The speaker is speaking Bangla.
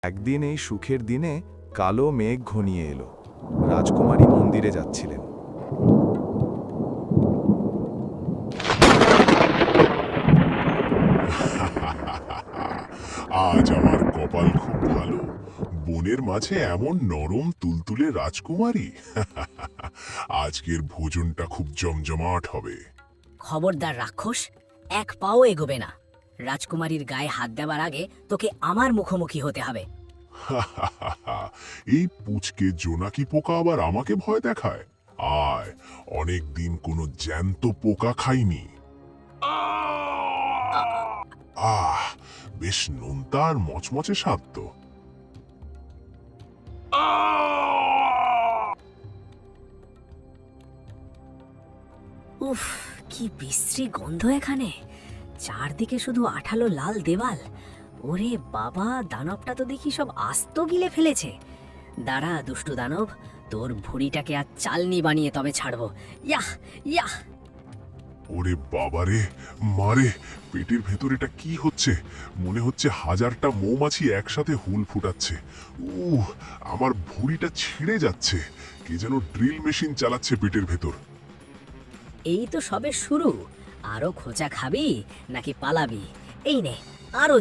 একদিন এই সুখের দিনে কালো মেঘ ঘনিয়ে এলো। রাজকুমারী মন্দিরে যাচ্ছিলেন। আজ আমার কপাল খুব ভালো। বনের মাঝে এমন নরম তুলতুলে রাজকুমারী। আজকের ভোজনটা খুব জমজমাট হবে। খবরদার রাক্ষস, এক পাও এগোবে না। রাজকুমারীর গায়ে হাত দেওয়ার আগে তোকে আমার মুখোমুখি হতে হবে। এই পুচকে জোনাকি পোকা আবার আমাকে ভয় দেখায়। আয়, অনেক দিন কোনো জ্যান্ত পোকা খাইনি। আহ, বেশ নোনতা আর মচমচে স্বাদ তো। উফ, কি বিশ্রী গন্ধ এখানে। চারদিকে শুধু আঠালো লাল দেওয়াল। ওরে বাবা, দানবটা তো দেখি সব আস্ত গিলে ফেলেছে। দাঁড়া দুষ্টু দানব, তোর ভুঁড়িটাকে আর চালনি বানিয়ে তবে ছাড়বো। Yeah yeah. ওরে বাবারে, মারে, পেটের ভেতর এটা কি হচ্ছে? মনে হচ্ছে হাজারটা মৌমাছি একসাথে হুল ফুটাচ্ছে। আমার ভুঁড়িটা ছিঁড়ে যাচ্ছে। কে যেন ড্রিল মেশিন চালাচ্ছে পেটের ভেতর। এই তো সবে শুরু। আরো খোঁচা খাবি নাকি পালাবি? এই নে, আরো